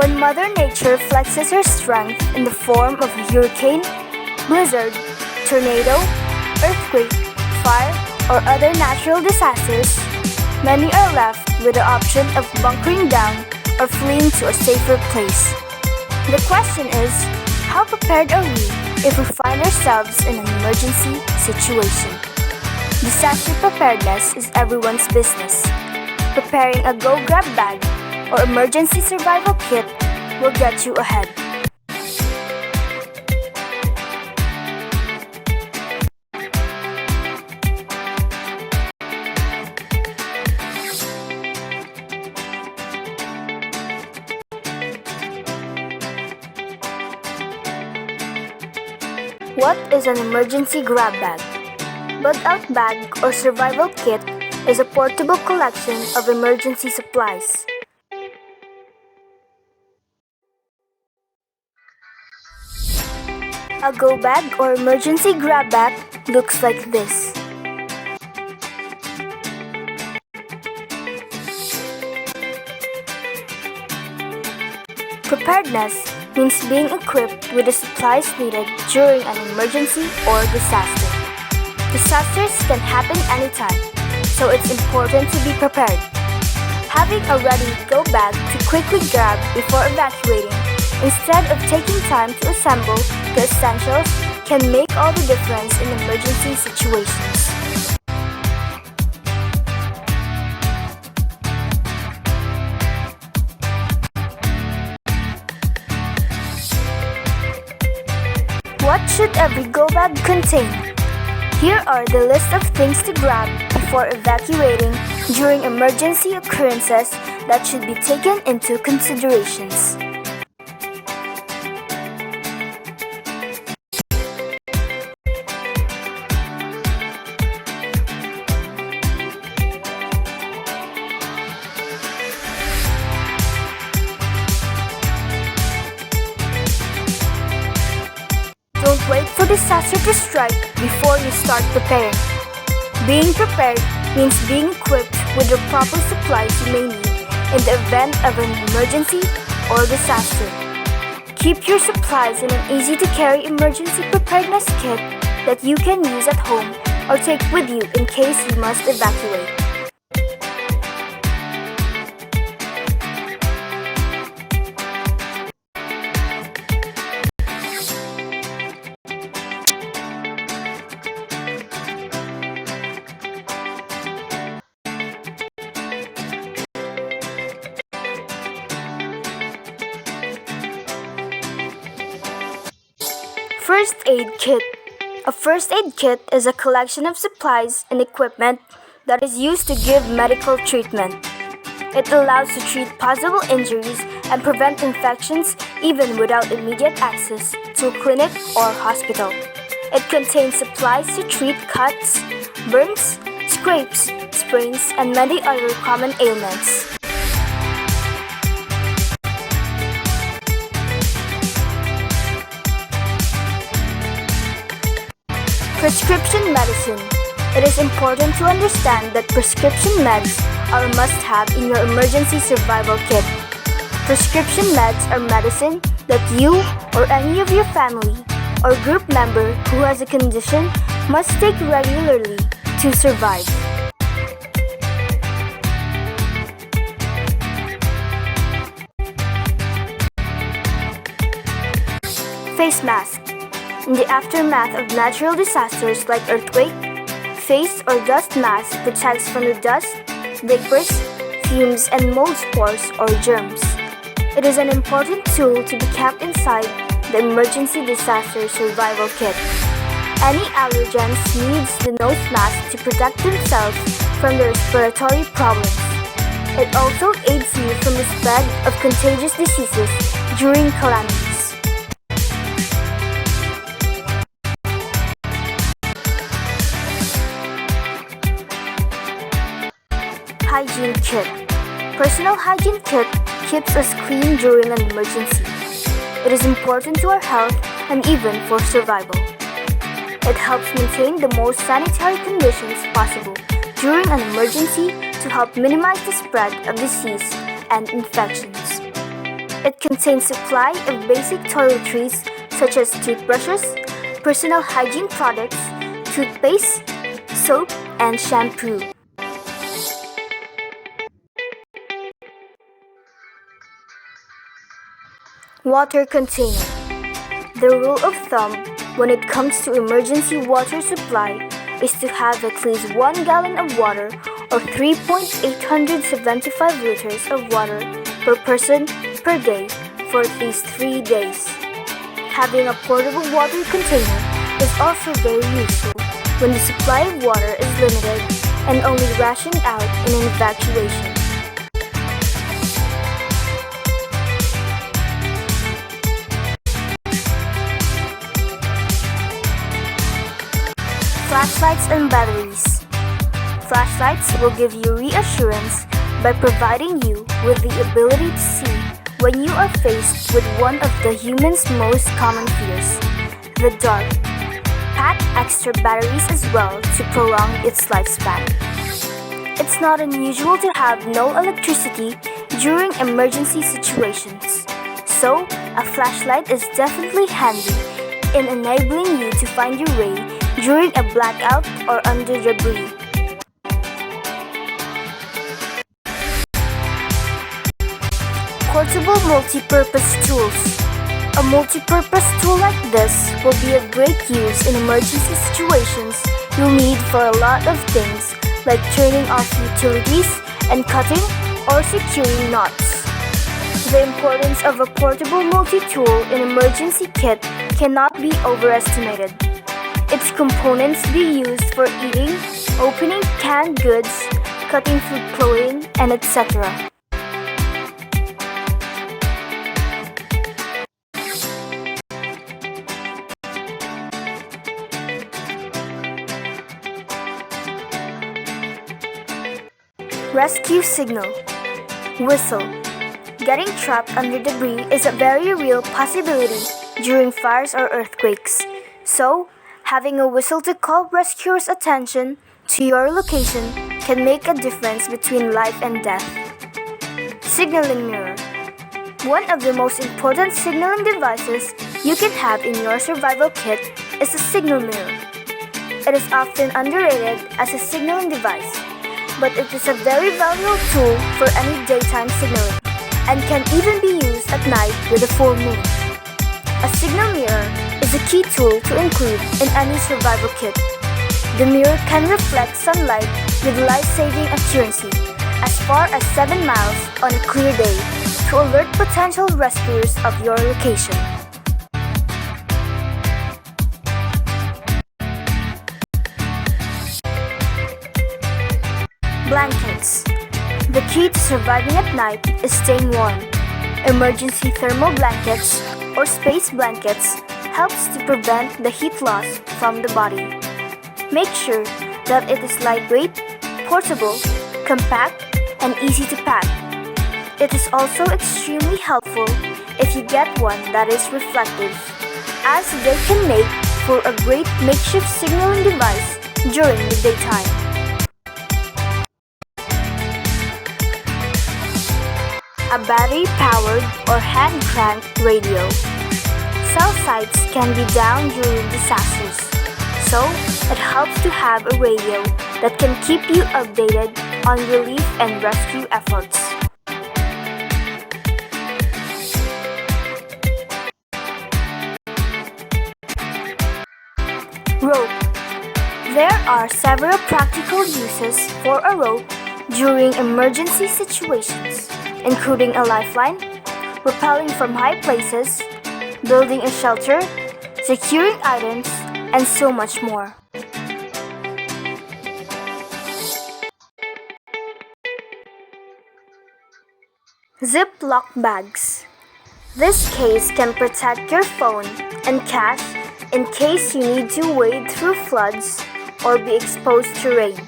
When Mother Nature flexes her strength in the form of a hurricane, blizzard, tornado, earthquake, fire, or other natural disasters, many are left with the option of bunkering down or fleeing to a safer place. The question is, how prepared are we if we find ourselves in an emergency situation? Disaster preparedness is everyone's business. Preparing a go-grab bag or emergency survival kit will get you ahead. What is an emergency grab bag? Bug-out bag or survival kit is a portable collection of emergency supplies. A go bag or emergency grab bag looks like this. Preparedness means being equipped with the supplies needed during an emergency or disaster. Disasters can happen anytime, so it's important to be prepared. Having a ready go bag to quickly grab before evacuating instead of taking time to assemble the essentials can make all the difference in emergency situations. What should every go bag contain? Here are the list of things to grab before evacuating during emergency occurrences that should be taken into considerations. Don't wait for disaster to strike before you start preparing. Being prepared means being equipped with the proper supplies you may need in the event of an emergency or disaster. Keep your supplies in an easy-to-carry emergency preparedness kit that you can use at home or take with you in case you must evacuate. First Aid Kit. A first aid kit is a collection of supplies and equipment that is used to give medical treatment. It allows to treat possible injuries and prevent infections even without immediate access to a clinic or hospital. It contains supplies to treat cuts, burns, scrapes, sprains, and many other common ailments. Prescription medicine. It is important to understand that prescription meds are a must-have in your emergency survival kit. Prescription meds are medicine that you or any of your family or group member who has a condition must take regularly to survive. Face mask. In the aftermath of natural disasters like earthquake, face or dust mask protects from the dust, vapors, fumes, and mold spores or germs. It is an important tool to be kept inside the emergency disaster survival kit. Any allergens needs the nose mask to protect themselves from the respiratory problems. It also aids you from the spread of contagious diseases during calamities. Hygiene Kit. Personal hygiene kit keeps us clean during an emergency. It is important to our health and even for survival. It helps maintain the most sanitary conditions possible during an emergency to help minimize the spread of disease and infections. It contains supply of basic toiletries such as toothbrushes, personal hygiene products, toothpaste, soap, and shampoo. Water container. The rule of thumb when it comes to emergency water supply is to have at least 1 gallon of water or 3.875 liters of water per person per day for at least 3 days. Having a portable water container is also very useful when the supply of water is limited and only rationed out in an evacuation. Flashlights and batteries. Flashlights will give you reassurance by providing you with the ability to see when you are faced with one of the human's most common fears, the dark. Pack extra batteries as well to prolong its lifespan. It's not unusual to have no electricity during emergency situations, so a flashlight is definitely handy in enabling you to find your way during a blackout or under debris. Portable multi-purpose tools. A multi-purpose tool like this will be of great use in emergency situations. You'll need for a lot of things like turning off utilities and cutting or securing knots. The importance of a portable multi-tool in emergency kit cannot be overestimated. Its components be used for eating, opening canned goods, cutting food clothing, and etc. Rescue signal. Whistle. Getting trapped under debris is a very real possibility during fires or earthquakes. So, having a whistle to call rescuers' attention to your location can make a difference between life and death. Signaling mirror. One of the most important signaling devices you can have in your survival kit is a signal mirror. It is often underrated as a signaling device, but it is a very valuable tool for any daytime signaling and can even be used at night with a full moon. A signal mirror is a key tool to include in any survival kit. The mirror can reflect sunlight with life-saving accuracy as far as 7 miles on a clear day to alert potential rescuers of your location. Blankets. The key to surviving at night is staying warm. Emergency thermal blankets or space blankets helps to prevent the heat loss from the body. Make sure that it is lightweight, portable, compact, and easy to pack. It is also extremely helpful if you get one that is reflective, as they can make for a great makeshift signaling device during the daytime. A battery-powered or hand-cranked radio. Cell sites can be down during disasters, so it helps to have a radio that can keep you updated on relief and rescue efforts. Rope. There are several practical uses for a rope during emergency situations, including a lifeline, rappelling from high places, building a shelter, securing items, and so much more. Ziploc bags. This case can protect your phone and cash in case you need to wade through floods or be exposed to rain.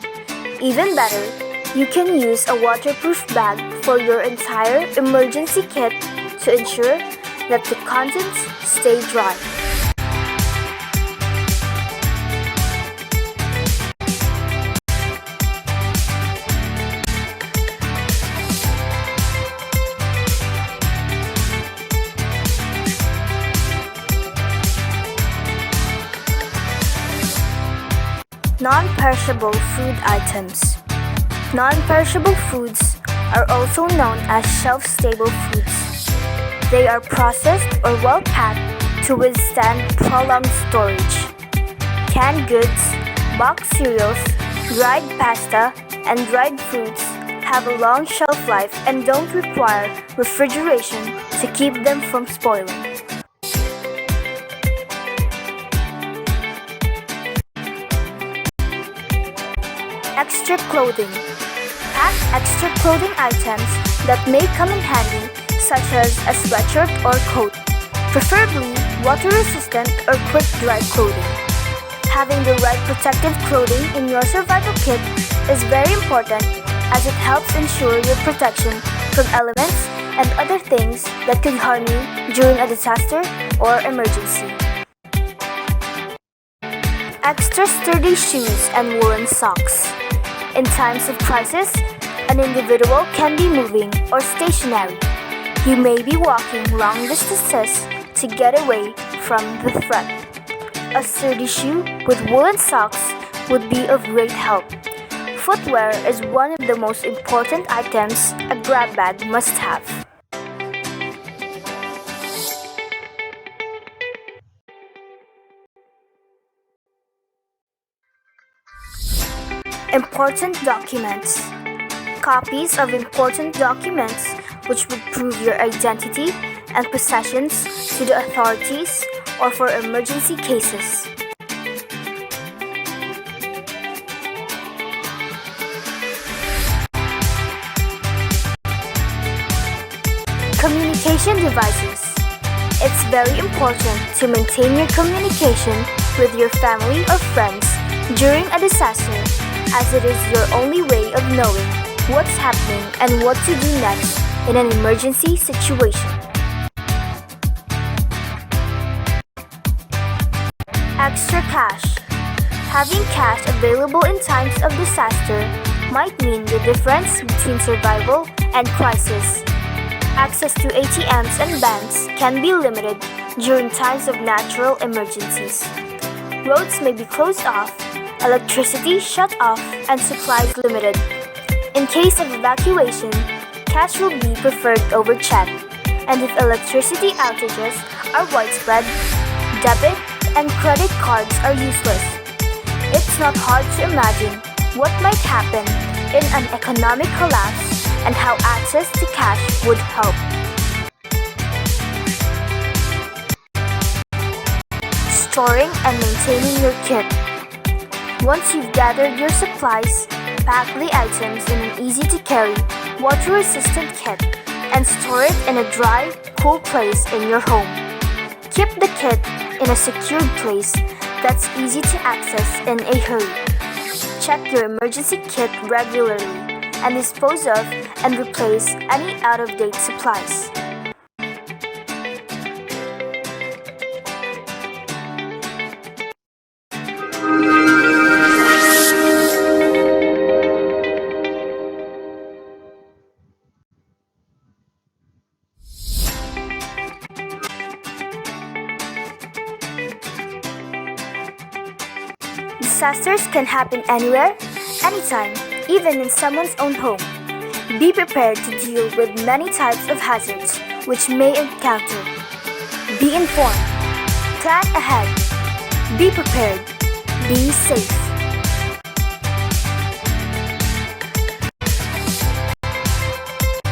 Even better, you can use a waterproof bag for your entire emergency kit to ensure that the contents stay dry. Non-perishable food items. Non-perishable foods are also known as shelf-stable foods. They are processed or well-packed to withstand prolonged storage. Canned goods, boxed cereals, dried pasta, and dried fruits have a long shelf life and don't require refrigeration to keep them from spoiling. Extra clothing. Pack extra clothing items that may come in handy, such as a sweatshirt or coat, preferably water-resistant or quick-dry clothing. Having the right protective clothing in your survival kit is very important as it helps ensure your protection from elements and other things that could harm you during a disaster or emergency. Extra sturdy shoes and woolen socks. In times of crisis, an individual can be moving or stationary. You may be walking long distances to get away from the threat. A sturdy shoe with woolen socks would be of great help. Footwear is one of the most important items a grab bag must have. Important documents. Copies of important documents which would prove your identity and possessions to the authorities or for emergency cases. Communication devices. It's very important to maintain your communication with your family or friends during a disaster, as it is your only way of knowing what's happening and what to do next in an emergency situation. Extra cash. Having cash available in times of disaster might mean the difference between survival and crisis. Access to ATMs and banks can be limited during times of natural emergencies. Roads may be closed off, electricity shut off, and supplies limited. In case of evacuation, cash will be preferred over check, and if electricity outages are widespread, debit and credit cards are useless. It's not hard to imagine what might happen in an economic collapse and how access to cash would help. Storing and maintaining your kit. Once you've gathered your supplies, pack the items in an easy-to-carry, water-resistant kit and store it in a dry, cool place in your home. Keep the kit in a secured place that's easy to access in a hurry. Check your emergency kit regularly and dispose of and replace any out-of-date supplies. Disasters can happen anywhere, anytime, even in someone's own home. Be prepared to deal with many types of hazards which may encounter. Be informed. Plan ahead. Be prepared. Be safe.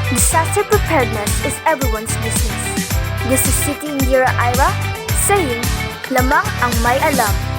Disaster preparedness is everyone's business. This is City Indira Ira saying, lamang ang may alam.